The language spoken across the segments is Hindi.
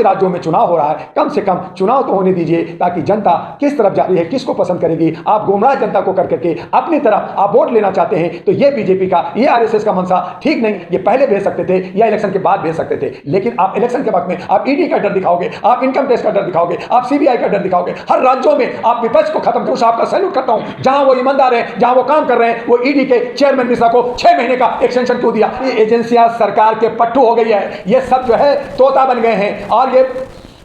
राज्यों में चुनाव हो रहा है, कम से कम चुनाव तो होने दीजिए ताकि जनता किस तरफ जा रही है, किसको पसंद करेगी। आप गुमराह जनता को कर करके अपनी तरफ आप वोट लेना चाहते हैं, तो ये बीजेपी का, ये आरएसएस का मंशा ठीक नहीं। ये पहले भेज सकते थे या इलेक्शन के बाद भेज सकते थे, लेकिन आप इलेक्शन के वक्त में आप ईडी का डर दिखाओगे, आप इनकम टैक्स का डर दिखाओगे, आप सीबीआई का डर दिखाओगे। हर राज्यों में आप विपक्ष को खत्म करो। आपका सैल्यूट करता हूं, जहां वो ईमानदार है, जहां वो काम कर रहे हैं, वो ईडी के चेयरमैन मिश्रा को 6 महीने का एक्सटेंशन क्यों दिया? ये एजेंसियां सरकार के पट्टू हो गई है, ये सब जो है तोता बन गए हैं। और ये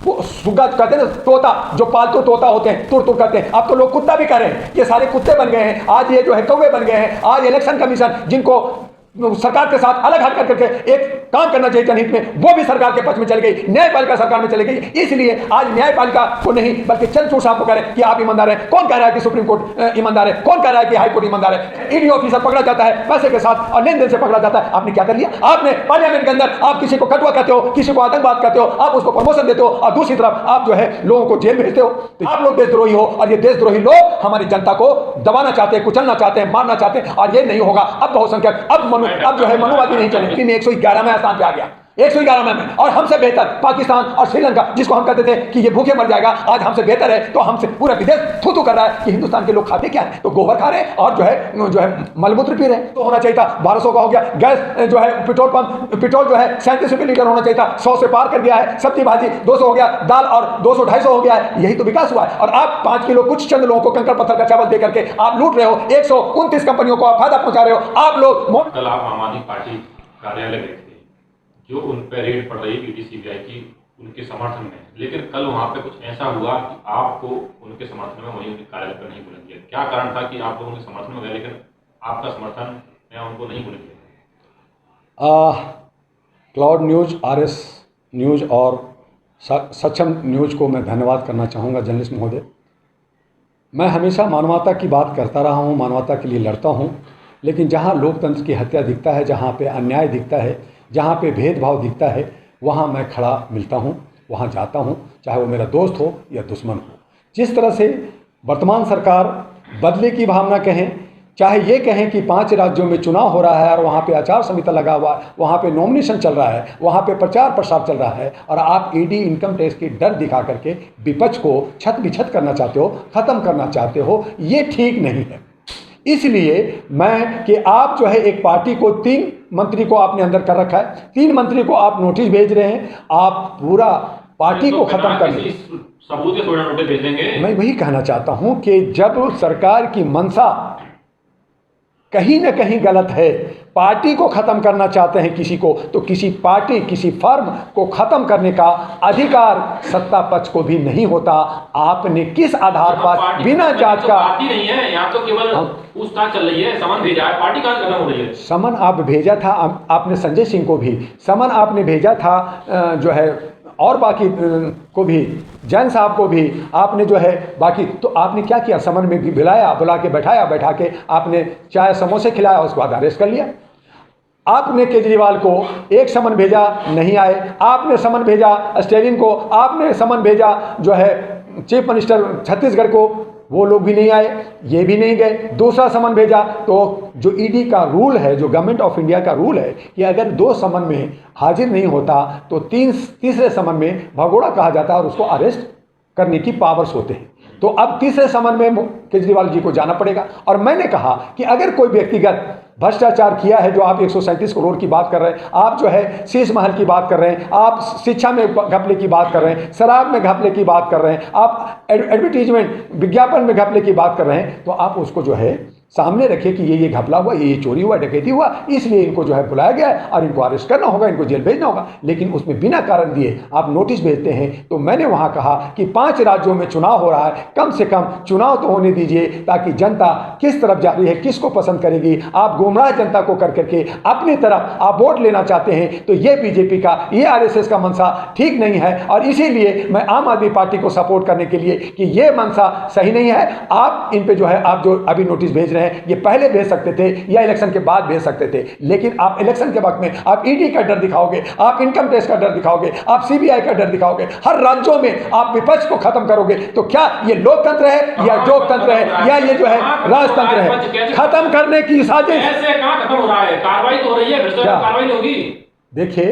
वो सुग्गा कहते हैं ना, तोता, जो पालतू तोता होते हैं, तुर तुर करते हैं। अब तो लोग कुत्ता भी कह रहे हैं, ये सारे कुत्ते बन गए हैं। आज ये जो है कौवे बन गए हैं। आज इलेक्शन कमीशन जिनको सरकार के साथ अलग हट करके एक काम करना चाहिए जनहित में, वो भी सरकार के पक्ष में चली गई, न्यायपालिका सरकार में चली गई। इसलिए आज न्यायपालिका को नहीं बल्कि चंद्रचूड़ साहब को कह रहे हैं कि आप ईमानदार हैं। कौन कह रहा है कि सुप्रीम कोर्ट ईमानदार है? कौन कह रहा है कि हाई कोर्ट ईमानदार है? ईडी ऑफिसर पकड़ा जाता है पैसे के साथ और लेन देन से पकड़ा जाता है। आपने क्या कर लिया? आपने पार्लियामेंट के अंदर आप किसी को कटुआ कहते हो, किसी को आतंकवाद कहते हो, आप उसको प्रमोशन देते हो, और दूसरी तरफ आप जो है लोगों को जेल भेजते हो। तो आप लोग देशद्रोही हो, और ये देशद्रोही लोग हमारी जनता को दबाना चाहते हैं, कुचलना चाहते हैं, मारना चाहते हैं, और ये नहीं होगा। अब बहुसंख्यक, अब जो है मनुवादी नहीं चले। में 111वें स्थान पे आ गया, 111वें में। और हमसे बेहतर पाकिस्तान और श्रीलंका, जिसको हम कहते थे कि ये भूखे मर जाएगा, आज हमसे बेहतर है। तो हमसे पूरा विदेश थू थू कर रहा है कि हिंदुस्तान के लोग खाते क्या है, तो गोबर खा रहे हैं और जो है मलमूत्र पी रहे हैं। तो होना चाहिए था 1200 का हो गया। गैस जो है पेट्रोल जो है 37 रुपये लीटर होना चाहिए था, 100 से पार कर गया है। सब्जी भाजी 200 हो गया, दाल और 200-250 हो गया है। यही तो विकास हुआ है। और आप 5 किलो कुछ चंद लोगों को कंकड़ पत्थर का चावल दे करके आप लूट रहे हो। 129 कंपनियों को आप फायदा पहुंचा रहे हो। आप लोग कल आप आम आदमी पार्टी कार्यालय गए थे, जो उन पर रेड पड़ रही ईडी सीबीआई की उनके समर्थन में, लेकिन कल वहां पे कुछ ऐसा हुआ कि आपको उनके समर्थन में वहीं उनके कार्यालय पर नहीं बुलाया गया। क्या कारण था कि आप लोग उनके समर्थन में गए लेकिन आपका समर्थन में उनको नहीं बुलाया गया? क्लाउड न्यूज, आरएस न्यूज और सक्षम न्यूज को मैं धन्यवाद करना चाहूँगा। जर्नलिस्ट महोदय, मैं हमेशा मानवता की बात करता रहा हूँ, मानवता के लिए लड़ता हूँ, लेकिन जहाँ लोकतंत्र की हत्या दिखता है, जहाँ पे अन्याय दिखता है, जहाँ पे भेदभाव दिखता है, वहाँ मैं खड़ा मिलता हूँ, वहाँ जाता हूँ, चाहे वो मेरा दोस्त हो या दुश्मन हो। जिस तरह से वर्तमान सरकार बदले की भावना कहें, चाहे ये कहें कि 5 राज्यों में चुनाव हो रहा है और वहाँ पे आचार संहिता लगा हुआ है, वहाँ पे नॉमिनेशन चल रहा है, वहाँ पे प्रचार प्रसार चल रहा है, और आप ईडी इनकम टैक्स की डर दिखा करके विपक्ष को छत बिछत करना चाहते हो, ख़त्म करना चाहते हो, ये ठीक नहीं है। इसलिए मैं कि आप जो है एक पार्टी को 3 मंत्री को आपने अंदर कर रखा है, 3 मंत्री को आप नोटिस भेज रहे हैं, आप पूरा पार्टी को खत्म करने सबूत के थोड़ा नोटिस भेज देंगे। मैं वही कहना चाहता हूं कि जब सरकार की मंशा कहीं ना कहीं गलत है, पार्टी को खत्म करना चाहते हैं किसी को, तो किसी पार्टी, किसी फर्म को खत्म करने का अधिकार सत्ता पक्ष को भी नहीं होता। आपने किस आधार पर बिना जांच का, पार्टी नहीं है यहाँ, तो केवल पूछताछ चल रही है, समन भेजा है, पार्टी कहाँ खत्म हो रही है? समन आप भेजा था, आपने संजय सिंह को भी समन आपने भेजा था, जो है और बाकी को भी, जैन साहब को भी आपने जो है बाकी, तो आपने क्या किया? समन में बुला के बैठा के आपने चाय समोसे खिलाया, उसके बाद अरेस्ट कर लिया। आपने केजरीवाल को एक समन भेजा, नहीं आए। आपने समन भेजा स्टेलिन को, आपने समन भेजा जो है चीफ मिनिस्टर छत्तीसगढ़ को, वो लोग भी नहीं आए, ये भी नहीं गए। दूसरा समन भेजा, तो जो ईडी का रूल है, जो गवर्नमेंट ऑफ इंडिया का रूल है कि अगर 2 समन में हाजिर नहीं होता तो तीसरे समन में भगोड़ा कहा जाता है और उसको अरेस्ट करने की पावर्स होते हैं। तो अब तीसरे समन में केजरीवाल जी को जाना पड़ेगा। और मैंने कहा कि अगर कोई व्यक्तिगत भ्रष्टाचार किया है, जो आप 137 करोड़ की बात कर रहे हैं, आप जो है शीश महल की बात कर रहे हैं, आप शिक्षा में घपले की बात कर रहे हैं, शराब में घपले की बात कर रहे हैं, आप एडवर्टीजमेंट विज्ञापन में घपले की बात कर रहे हैं, तो आप उसको जो है सामने रखिए कि ये घपला हुआ, ये चोरी हुआ, डकैती हुआ, इसलिए इनको जो है बुलाया गया है और इनको अरेस्ट करना होगा, इनको जेल भेजना होगा। लेकिन उसमें बिना कारण दिए आप नोटिस भेजते हैं। तो मैंने वहाँ कहा कि 5 राज्यों में चुनाव हो रहा है, कम से कम चुनाव तो होने दीजिए ताकि जनता किस तरफ जा रही है, किसको पसंद करेगी। आप गुमराह जनता को कर करके अपनी तरफ आप वोट लेना चाहते हैं, तो ये बीजेपी का, ये आरएसएस का मंशा ठीक नहीं है। और इसीलिए मैं आम आदमी पार्टी को सपोर्ट करने के लिए कि ये मंशा सही नहीं है। आप इन पे जो है, आप जो अभी नोटिस भेज रहे हैं, ये पहले भेज सकते थे या इलेक्शन के बाद भेज सकते थे, लेकिन आप इलेक्शन के वक्त में आप ईडी का डर दिखाओगे, आप इनकम टैक्स का डर दिखाओगे, आप सीबीआई का डर दिखाओगे, हर राज्यों में आप विपक्ष को खत्म करोगे। तो क्या ये लोकतंत्र है या जोकतंत्र है या ये जो है राजतंत्र है? खत्म करने की साजिश। ऐसे कहां खत्म हो रहा है? कार्रवाई तो हो रही है, भ्रष्टाचार कार्रवाई होगी। देखिए,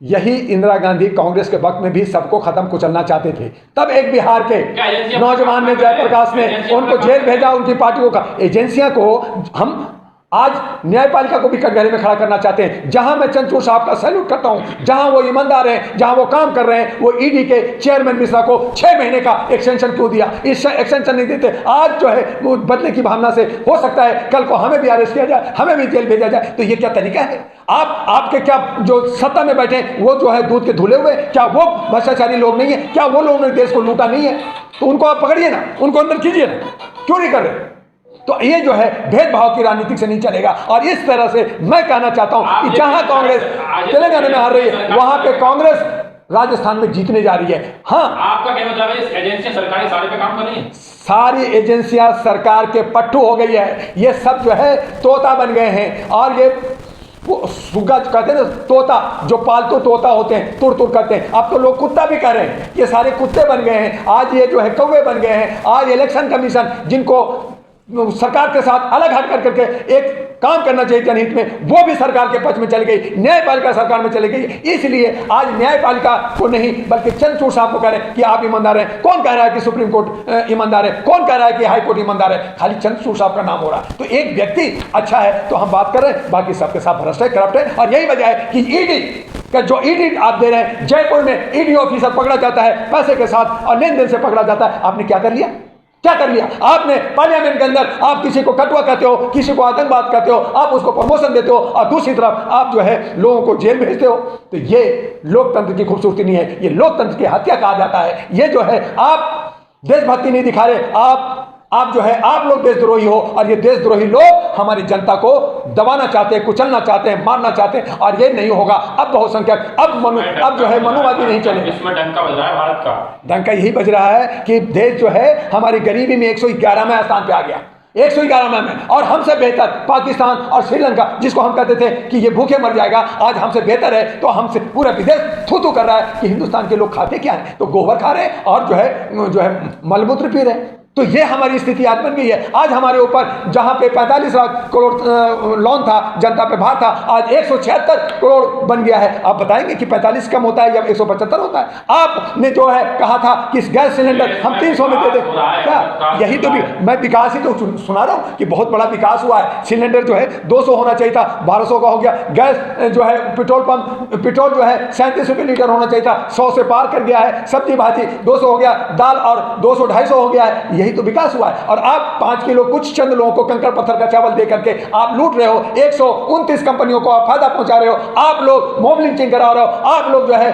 यही इंदिरा गांधी कांग्रेस के वक्त में भी सबको खत्म कुचलना चाहते थे। तब एक बिहार के नौजवान ने, जयप्रकाश ने उनको जेल भेजा, उनकी पार्टियों का एजेंसियां को हम आज न्यायपालिका को भी कटघरे में खड़ा करना चाहते हैं। जहां मैं चंद्रचूड़ साहब का सैल्यूट करता हूं, जहां वो ईमानदार हैं, जहां वो काम कर रहे हैं, वो ईडी के चेयरमैन मिश्रा को 6 महीने का एक्सटेंशन क्यों दिया? इस एक्सटेंशन नहीं देते, आज जो है वो बदले की भावना से हो सकता है कल को हमें भी अरेस्ट किया जाए, हमें भी जेल भेजा जाए। तो ये क्या तरीका है? आपके क्या जो सत्ता में बैठे वो जो है दूध के धुले हुए, क्या वो भ्रष्टाचारी लोग नहीं है? क्या वो लोगों ने देश को लूटा नहीं है? तो उनको आप पकड़िए ना, उनको अंदर कीजिए ना, क्यों नहीं कर रहे? तो ये जो है भेदभाव की राजनीति से नहीं चलेगा। और इस तरह से मैं कहना चाहता हूं कि जहां कांग्रेस तेलंगाना में हार रही है, वहां पे कांग्रेस राजस्थान में जीतने जा रही है। हाँ, आपका क्या मतलब है? एजेंसियां सरकारी सारे पे काम कर रही हैं, सारी एजेंसियां सरकार के पट्टू हो गई है। ये सब जो है तोता बन गए हैं। और ये सुग्गा कहते हैं ना, तोता, जो पालतू तोता होते हैं, तुर तुर करते हैं। अब तो लोग कुत्ता भी कह रहे हैं, ये सारे कुत्ते बन गए हैं। आज ये जो है कौवे बन गए हैं। आज इलेक्शन कमीशन, जिनको सरकार के साथ अलग हट कर करके एक काम करना चाहिए जनहित में, वो भी सरकार के पक्ष में चली गई, न्यायपालिका सरकार में चली गई। इसलिए आज न्यायपालिका को नहीं बल्कि चंद्रचूड़ साहब को कह रहे हैं कि आप ईमानदार हैं। कौन कह रहा है कि सुप्रीम कोर्ट ईमानदार है? कौन कह रहा है कि हाई कोर्ट ईमानदार है? खाली चंद्रचूड़ साहब का नाम हो रहा है। तो एक व्यक्ति अच्छा है तो हम बात कर रहे हैं, बाकी सबके साथ भ्रष्ट है, करप्ट है। और यही वजह है कि ईडी का जो ईडी आप दे रहे हैं, जयपुर में ईडी ऑफिसर पकड़ा जाता है पैसे के साथ और लेन देन से पकड़ा जाता है। आपने क्या कर लिया? क्या कर लिया आपने? पार्लियामेंट के अंदर आप किसी को कटुआ कहते हो, किसी को आतंकवाद कहते हो, आप उसको प्रमोशन देते हो, और दूसरी तरफ आप जो है लोगों को जेल भेजते हो। तो ये लोकतंत्र की खूबसूरती नहीं है, ये लोकतंत्र की हत्या कहा जाता है। ये जो है आप देशभक्ति नहीं दिखा रहे, आप जो है आप लोग देशद्रोही हो। और ये देशद्रोही लोग हमारी जनता को दबाना चाहते हैं, कुचलना चाहते हैं, मारना चाहते हैं। और ये नहीं होगा। अब बहुसंख्यक, अब जो है मनुवादी नहीं चलेगा। इसमें डंका बज रहा है भारत का। डंका यही बज रहा है कि देश जो है हमारी गरीबी में 111वें स्थान पे आ गया, 111वें में। और हमसे बेहतर पाकिस्तान और श्रीलंका, जिसको हम कहते थे कि ये भूखे मर जाएगा, आज हमसे बेहतर है। तो हमसे पूरा विदेश थू थू कर रहा है कि हिंदुस्तान के लोग खाते क्या हैं? तो गोबर खा रहे हैं और जो है मलमूत्र पी रहे हैं। तो ये हमारी स्थिति आज बन गई है। आज हमारे ऊपर जहां पे 45 लाख करोड़ लोन था, जनता पे भार था, आज 176 करोड़ बन गया है। आप बताएंगे कि 45 कम होता है या 175 होता है? आपने जो है कहा था कि गैस सिलेंडर हम 300 में दे दें, क्या यही तो भी मैं विकास ही तो सुना रहा हूं कि बहुत बड़ा विकास हुआ है। सिलेंडर जो है 200 होना चाहिए था, 1200 का हो गया। गैस जो है पेट्रोल जो है 37 रुपये लीटर होना चाहिए था, 100 से पार कर गया है। सब्जी भाजी 200 हो गया, दाल और 200-250 हो गया है। यही तो विकास हुआ है। और आप 5 किलो कुछ चंद लोगों को कंकड़ पत्थर का चावल दे करके आप लूट रहे हो। 129 कंपनियों को आप फायदा पहुंचा रहे हो। आप लोग मॉब लिंचिंग करा रहे हो, आप लोग जो है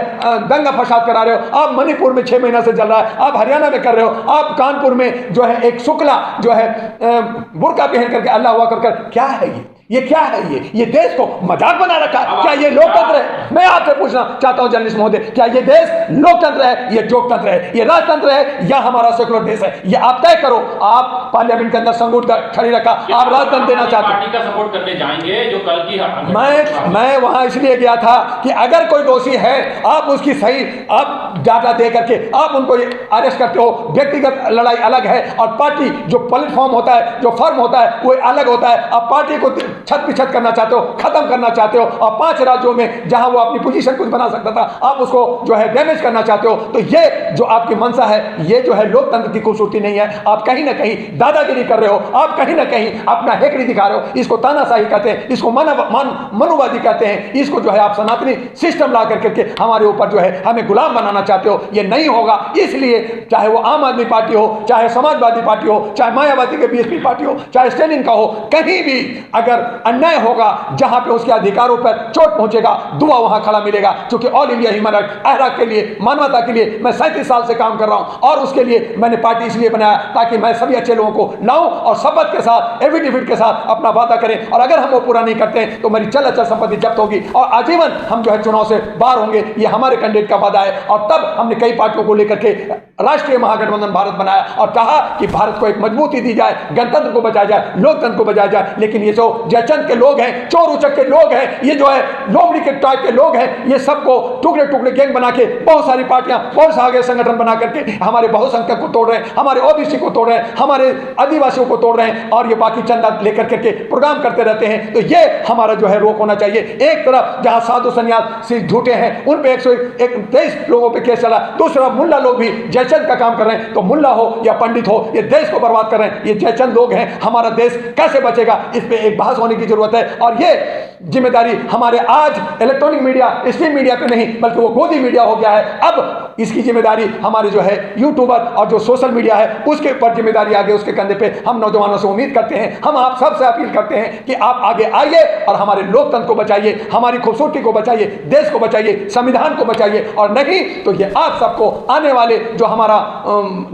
दंगा फसाद करा रहे हो। आप मणिपुर में 6 महीना से चल रहा है, आप हरियाणा में कर रहे हो। आप कानपुर में जो है एक शुक्ला जो है बुर्का पहन करके अल्लाह हुआ कर क्या है ये क्या है? ये देश को मजाक बना रखा है। क्या ये लोकतंत्र है? मैं आपसे पूछना चाहता हूं जर्नलिस्ट महोदय, क्या ये देश लोकतंत्र है, ये जोकतंत्र है, ये राजतंत्र है, या हमारा सेकुलर देश है? ये आप तय करो। आप पार्लियामेंट के अंदर संगूट खड़ी रखा, आप राजतंत्र देना चाहते हैं। पार्टी का सपोर्ट करने जाएंगे जो कल की मैं वहां इसलिए गया था कि अगर कोई दोषी है आप उसकी सही आप डाटा दे करके आप उनको अरेस्ट करते हो। व्यक्तिगत लड़ाई अलग है और पार्टी जो प्लेटफॉर्म होता है, जो फर्म होता है, वो अलग होता है। आप पार्टी को छत पिछत करना चाहते हो, खत्म करना चाहते हो, और 5 राज्यों में जहां वो अपनी पोजीशन कुछ बना सकता था आप उसको जो है डैमेज करना चाहते हो। तो ये जो आपकी मंशा है, ये जो है लोकतंत्र की खूबसूरती नहीं है। आप कहीं ना कहीं दादागिरी कर रहे हो, आप कहीं ना कहीं अपना हेकड़ी दिखा रहे हो। इसको तानाशाही कहते हैं, इसको मनुवादी कहते हैं, इसको जो है आप सनातनी सिस्टम ला करके हमारे ऊपर जो है हमें गुलाम बनाना चाहते हो। ये नहीं होगा। इसलिए चाहे वो आम आदमी पार्टी हो, चाहे समाजवादी पार्टी हो, चाहे मायावती के बीएसपी पार्टी हो, चाहे स्टेलिन का हो, कहीं भी अगर अन्याय होगा, जहां पे उसके अधिकारों पर चोट पहुंचेगा, दुआ वहां खड़ा मिलेगा। क्योंकि ऑल इंडिया ह्यूमन राइट एहरा के लिए, मानवता के लिए मैं 37 साल से काम कर रहा हूं। और उसके लिए मैंने पार्टी इसलिए बनाया ताकि मैं सभी अच्छे लोगों को लाऊं और शपथ के साथ, एफिडेविट के साथ अपना वादा करें। और अगर हम वो पूरा नहीं करते हैं तो मेरी चल अचल संपत्ति जब्त होगी और आजीवन हम जो है चुनाव से बाहर होंगे। ये हमारे कैंडिडेट का वादा है। और तब हमने कई पार्टियों को लेकर के राष्ट्रीय महागठबंधन भारत बनाया और कहा कि भारत को एक मजबूती दी जाए, गणतंत्र को बचाया जाए, लोकतंत्र को बचाया जाए। लेकिन ये जो जयचंद के लोग हैं, चोर उचक के लोग हैं, ये जो है लोमड़ी के टाइप के लोग हैं, ये सबको टुकड़े टुकड़े गैंग बना के बहुत सारी पार्टियां, बहुत सारे संगठन बना करके हमारे बहुसंख्यक को तोड़ रहे हैं, हमारे ओबीसी को तोड़ रहे हैं, हमारे आदिवासियों को तोड़ रहे हैं, और ये बाकी चंदा लेकर करके प्रोग्राम करते रहते हैं। तो ये हमारा जो है रोक होना चाहिए। एक तरफ जहां साधु सन्यासी झूठे हैं, उन पे 123 लोगों पे केस चला, दूसरा मुल्ला लोग भी जयचंद का काम कर रहे हैं। तो मुल्ला हो या पंडित हो, ये देश को बर्बाद कर रहे हैं, ये जयचंद लोग हैं। हमारा देश कैसे बचेगा, इस पे एक बहस होने की जरूरत है। और ये जिम्मेदारी हमारे आज इलेक्ट्रॉनिक मीडिया, स्ट्रीम मीडिया पे नहीं, बल्कि वो गोदी मीडिया हो गया है। अब इसकी जिम्मेदारी हमारे जो है यूट्यूबर और जो सोशल मीडिया है उसके ऊपर जिम्मेदारी आगे उसके कंधे पे। हम नौजवानों से उम्मीद करते हैं, हम आप सबसे अपील करते हैं कि आप आगे आइए और हमारे लोकतंत्र को बचाइए, हमारी खूबसूरती को बचाइए, देश को बचाइए, संविधान को बचाइए। और नहीं तो ये आप सबको आने वाले जो हमारा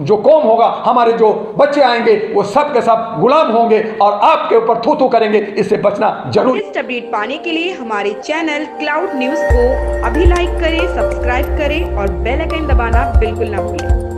जो कौम होगा, हमारे जो बच्चे आएंगे, वो सब के सब गुलाम होंगे और आपके ऊपर थू थू करेंगे। इससे बचना जरूरी। लेटेस्ट अपडेट पाने के लिए हमारे चैनल क्लाउड न्यूज को अभी लाइक करें, सब्सक्राइब करें और बेल आइकन दबाना बिल्कुल ना भूलें।